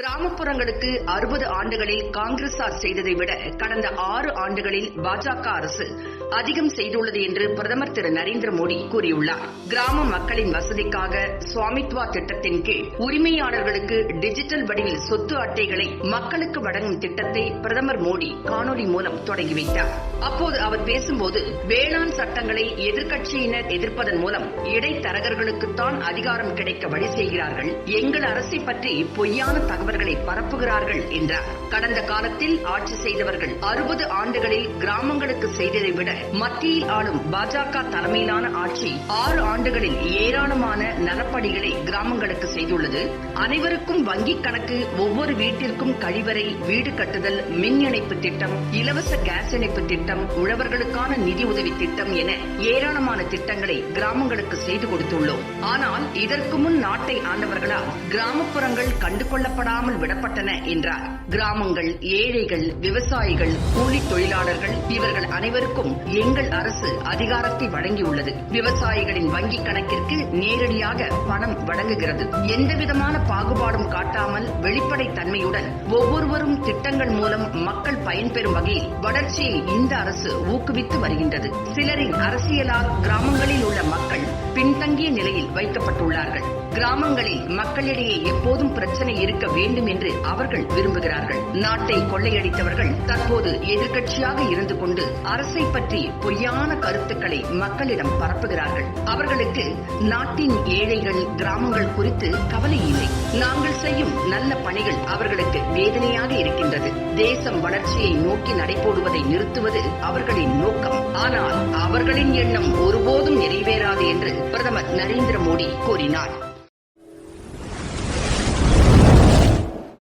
கிராமப்புறங்களுக்கு 60 ஆண்டுகளில் காங்கிரசார் செய்ததை விட கடந்த 6 ஆண்டுகளில் பாஜக அரசு அதிகம் செய்துள்ளது என்று பிரதமர் திரு நரேந்திர மோடி கூறியுள்ளார். கிராம மக்களின் வசதிக்காக சுவாமித்வா திட்டத்தின் கீழ் உரிமையாளர்களுக்கு டிஜிட்டல் வடிவில் சொத்து அட்டைகளை மக்களுக்கு வழங்கும் திட்டத்தை பிரதமர் மோடி காணொலி மூலம் தொடங்கி வைத்தார். அப்போது அவர் பேசும்போது, வேளாண் சட்டங்களை எதிர்க்கட்சியினர் எதிர்ப்பதன் மூலம் இடைத்தரகர்களுக்குத்தான் அதிகாரம் கிடைக்க வழி செய்கிறார்கள். எங்கள் அரசை பற்றி பொய்யான தகவல்களை பரப்புகிறார்கள் என்றார். கடந்த காலத்தில் ஆட்சி செய்தவர்கள் 60 ஆண்டுகளில் கிராமங்களுக்கு செய்ததை விட மத்தியில் ஆளும் பாஜக தலைமையிலான ஆட்சி 6 ஆண்டுகளில் ஏராளமான நலப்பணிகளை கிராமங்களுக்கு செய்துள்ளது. அனைவருக்கும் வங்கிக் கணக்கு, ஒவ்வொரு வீட்டிற்கும் கழிவறை, வீடு கட்டுதல், மின் இணைப்பு திட்டம், இலவச கேஸ் இணைப்பு திட்டம், உழவர்களுக்கான நிதி உதவி திட்டம் என ஏராளமான திட்டங்களை கிராமங்களுக்கு செய்து கொடுத்துள்ளோம். ஆனால் இதற்கு முன் நாட்டை ஆண்டவர்களால் கிராமப்புறங்கள் கண்டுகொள்ளப்படாமல் விடப்பட்டன என்றார். கிராமங்கள், ஏழைகள், விவசாயிகள், கூலி தொழிலாளர்கள் இவர்கள் அனைவருக்கும் எங்கள் அரசு அதிகாரத்தை வழங்கியுள்ளது. விவசாயிகளின் வங்கிக் கணக்கிற்கு நேரடியாக பணம் வழங்குகிறது. எந்தவிதமான பாகுபாடும் காட்டாமல் வெளிப்படை தன்மையுடன் ஒவ்வொருவரும் திட்டங்கள் மூலம் மக்கள் பயன்பெறும் வகையில் வளர்ச்சியை இந்த அரசு ஊக்குவித்து வருகின்றது. சிலரின் அரசியலால் கிராமங்களில் உள்ள மக்கள் பின்தங்கிய நிலையில் வைக்கப்பட்டுள்ளார்கள். கிராமங்களில் மக்களிடையே எப்போதும் பிரச்சனை இருக்க வேண்டும் என்று அவர்கள் விரும்புகிறார்கள். நாட்டை கொள்ளையடித்தவர்கள் தற்போது எதிர்க்கட்சியாக இருந்து கொண்டு அரசை பற்றி பொய்யான கருத்துக்களை மக்களிடம் பரப்புகிறார்கள். அவர்களுக்கு நாட்டின் ஏழைகள், கிராமங்கள் குறித்து கவலை இல்லை. நாங்கள் செய்யும் நல்ல பணிகள் அவர்களுக்கு வேதனையாக இருக்கின்றது. தேசம் வளர்ச்சியை நோக்கி நடைபோடுவதை நிறுத்துவது அவர்களின் நோக்கம். ஆனால் அவர்களின் எண்ணம் ஒருபோதும் நிறைவேறாது என்று பிரதமர் நரேந்திர மோடி கூறினார்.